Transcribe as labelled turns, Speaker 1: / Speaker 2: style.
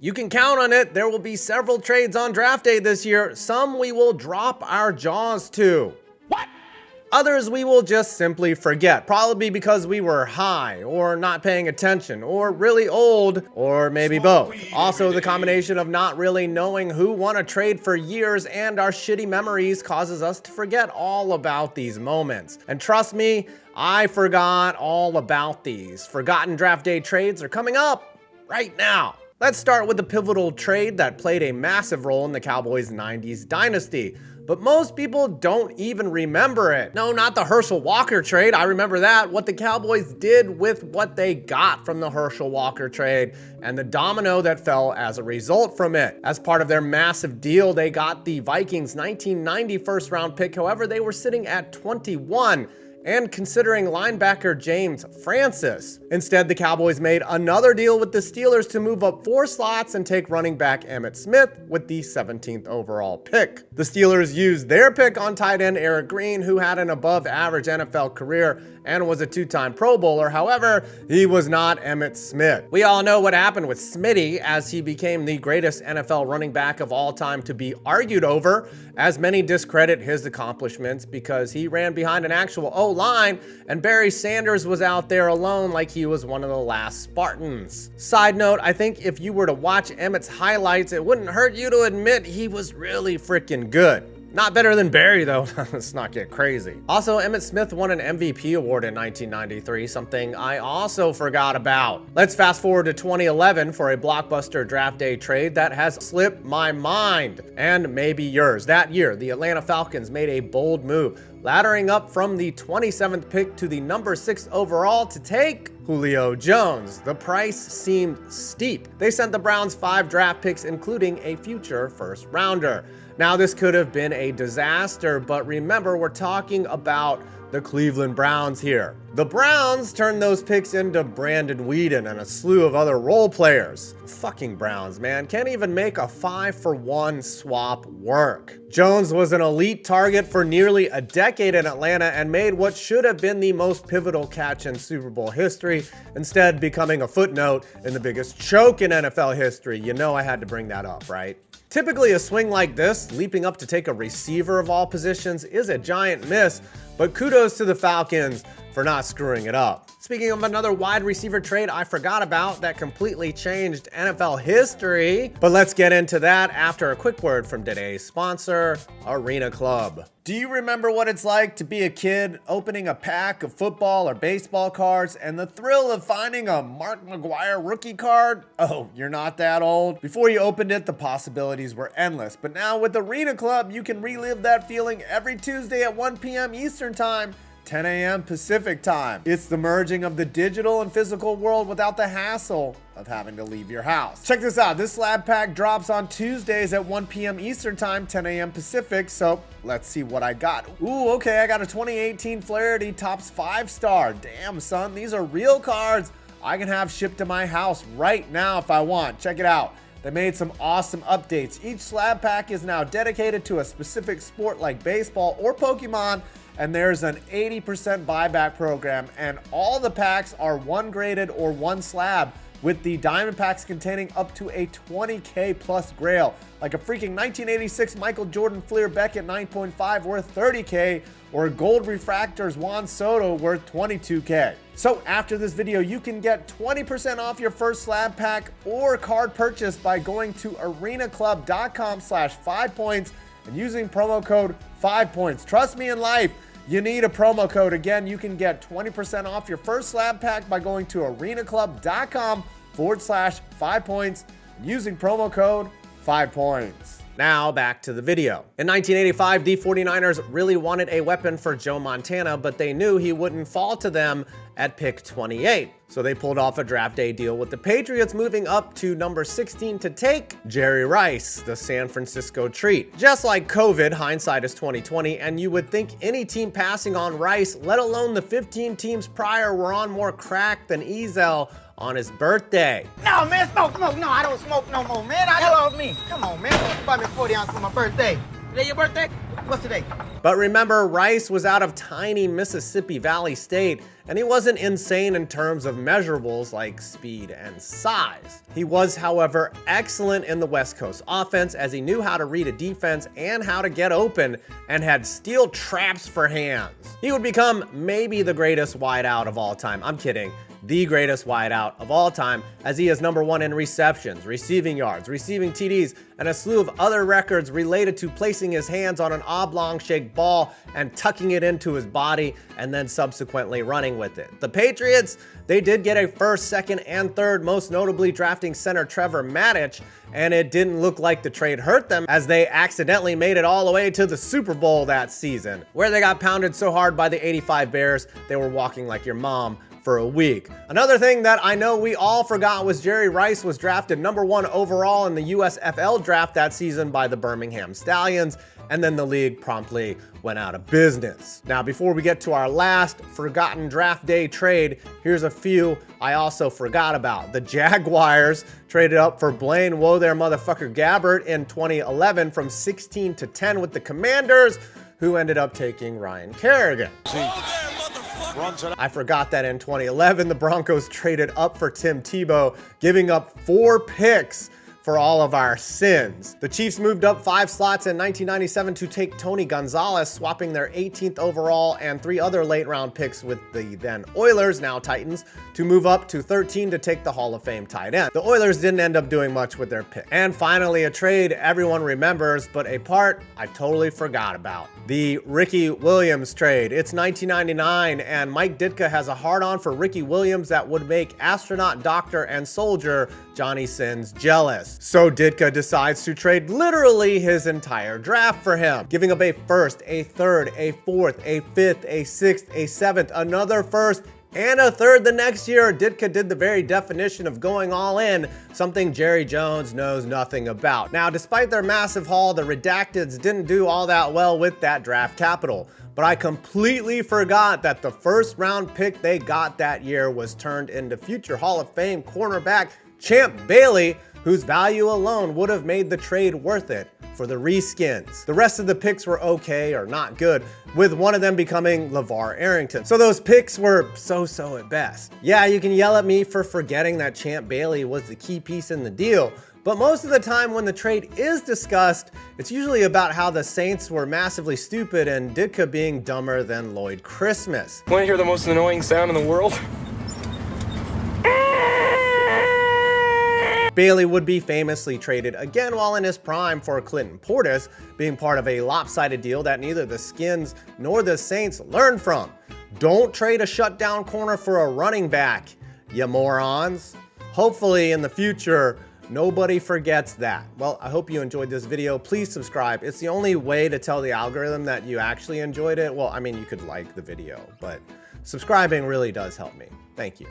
Speaker 1: You can count on it. There will be several trades on draft day this year. Some we will drop our jaws to.
Speaker 2: What?
Speaker 1: Others we will just simply forget, probably because we were high, or not paying attention, or really old, or maybe both. Also, the combination of not really knowing who won a trade for years and our shitty memories causes us to forget all about these moments. And trust me, I forgot all about these. Forgotten draft day trades are coming up right now. Let's start with the pivotal trade that played a massive role in the Cowboys' 90s dynasty. But most people don't even remember it. No, not the Herschel Walker trade. I remember that. What the Cowboys did with what they got from the Herschel Walker trade and the domino that fell as a result from it. As part of their massive deal, they got the Vikings' 1990 first-round pick. However, they were sitting at 21. And considering linebacker James Francis. Instead, the Cowboys made another deal with the Steelers to move up 4 slots and take running back Emmitt Smith with the 17th overall pick. The Steelers used their pick on tight end Eric Green, who had an above-average NFL career and was a 2-time Pro Bowler. However, he was not Emmitt Smith. We all know what happened with Smitty, as he became the greatest NFL running back of all time to be argued over, as many discredit his accomplishments because he ran behind an actual O-line, and Barry Sanders was out there alone like he was one of the last Spartans. Side note, I think if you were to watch Emmitt's highlights, it wouldn't hurt you to admit he was really freaking good. Not better than Barry, though. Let's not get crazy. Also, Emmitt Smith won an MVP award in 1993, something I also forgot about. Let's fast forward to 2011 for a blockbuster draft day trade that has slipped my mind, and maybe yours. That year, the Atlanta Falcons made a bold move, laddering up from the 27th pick to the number 6 overall to take Julio Jones. The price seemed steep. They sent the Browns 5 draft picks, including a future first rounder. Now, this could have been a disaster, but remember, we're talking about the Cleveland Browns here. The Browns turned those picks into Brandon Weeden and a slew of other role players. Fucking Browns, man. Can't even make a 5-for-1 swap work. Jones was an elite target for nearly a decade in Atlanta and made what should have been the most pivotal catch in Super Bowl history, instead becoming a footnote in the biggest choke in NFL history. You know I had to bring that up, right? Typically, a swing like this, leaping up to take a receiver of all positions, is a giant miss, but kudos to the Falcons for not screwing it up. Speaking of another wide receiver trade I forgot about that completely changed NFL history, but let's get into that after a quick word from today's sponsor, Arena Club. Do you remember what it's like to be a kid opening a pack of football or baseball cards and the thrill of finding a Mark McGwire rookie card? Oh, you're not that old? Before you opened it, the possibilities were endless, but now with Arena Club, you can relive that feeling every Tuesday at 1 p.m. Eastern Time, 10 a.m. Pacific Time. It's the merging of the digital and physical world without the hassle of having to leave your house. Check this out. This slab pack drops on Tuesdays at 1 p.m. Eastern Time, 10 a.m. Pacific. So let's see what I got. Ooh, okay, I got a 2018 Flaherty Topps 5-star. Damn, son, these are real cards I can have shipped to my house right now if I want. Check it out. They made some awesome updates. Each slab pack is now dedicated to a specific sport like baseball or Pokemon, and there's an 80% buyback program, and all the packs are 1 graded or 1 slab, with the diamond packs containing up to a 20K plus grail, like a freaking 1986 Michael Jordan Fleer Beckett 9.5 worth 30K, or a gold refractors Juan Soto worth 22K. So after this video, you can get 20% off your first slab pack or card purchase by going to arenaclub.com/5points and using promo code 5points. Trust me, in life, you need a promo code. Again, you can get 20% off your first slab pack by going to arenaclub.com/5points and using promo code 5points. Now back to the video. In 1985, the 49ers really wanted a weapon for Joe Montana, but they knew he wouldn't fall to them at pick 28. So they pulled off a draft day deal with the Patriots, moving up to number 16 to take Jerry Rice, the San Francisco treat. Just like COVID, hindsight is 2020, and you would think any team passing on Rice, let alone the 15 teams prior, were on more crack than Ezel on his birthday.
Speaker 2: No, man, smoke. No, I don't smoke no more, man. I love me. Come on, man. Buy me 40 ounces for my birthday. Today your birthday? What's today?
Speaker 1: But remember, Rice was out of tiny Mississippi Valley State, and he wasn't insane in terms of measurables like speed and size. He was, however, excellent in the West Coast offense, as he knew how to read a defense and how to get open, and had steel traps for hands. He would become maybe the greatest wideout of all time. I'm kidding. The greatest wideout of all time, as he is number 1 in receptions, receiving yards, receiving TDs, and a slew of other records related to placing his hands on an oblong-shaped ball and tucking it into his body and then subsequently running with it. The Patriots, they did get a first, second, and third, most notably drafting center Trevor Maddich, and it didn't look like the trade hurt them, as they accidentally made it all the way to the Super Bowl that season, where they got pounded so hard by the '85 Bears, they were walking like your mom for a week. Another thing that I know we all forgot was Jerry Rice was drafted number 1 overall in the USFL draft that season by the Birmingham Stallions, and then the league promptly went out of business. Now, before we get to our last forgotten draft day trade, here's a few I also forgot about. The Jaguars traded up for Blaine Whoa there motherfucker Gabbert in 2011 from 16 to 10 with the Commanders, who ended up taking Ryan Kerrigan. I forgot that in 2011, the Broncos traded up for Tim Tebow, giving up 4 picks for all of our sins. The Chiefs moved up 5 slots in 1997 to take Tony Gonzalez, swapping their 18th overall and 3 other late-round picks with the then Oilers, now Titans, to move up to 13 to take the Hall of Fame tight end. The Oilers didn't end up doing much with their pick. And finally, a trade everyone remembers, but a part I totally forgot about. The Ricky Williams trade. It's 1999, and Mike Ditka has a hard-on for Ricky Williams that would make astronaut, doctor, and soldier Johnny Sins jealous. So Ditka decides to trade literally his entire draft for him, giving up a first, a third, a fourth, a fifth, a sixth, a seventh, another first, and a third the next year. Ditka did the very definition of going all in, something Jerry Jones knows nothing about. Now, despite their massive haul, the Redacteds didn't do all that well with that draft capital. But I completely forgot that the first round pick they got that year was turned into future Hall of Fame cornerback Champ Bailey, whose value alone would have made the trade worth it for the reskins. The rest of the picks were okay or not good, with one of them becoming LeVar Arrington. So those picks were so-so at best. Yeah, you can yell at me for forgetting that Champ Bailey was the key piece in the deal, but most of the time when the trade is discussed, it's usually about how the Saints were massively stupid and Ditka being dumber than Lloyd Christmas.
Speaker 3: Want to hear the most annoying sound in the world?
Speaker 1: Bailey would be famously traded again while in his prime for Clinton Portis, being part of a lopsided deal that neither the Skins nor the Saints learned from. Don't trade a shutdown corner for a running back, you morons. Hopefully in the future, nobody forgets that. Well, I hope you enjoyed this video. Please subscribe. It's the only way to tell the algorithm that you actually enjoyed it. Well, I mean, you could like the video, but subscribing really does help me. Thank you.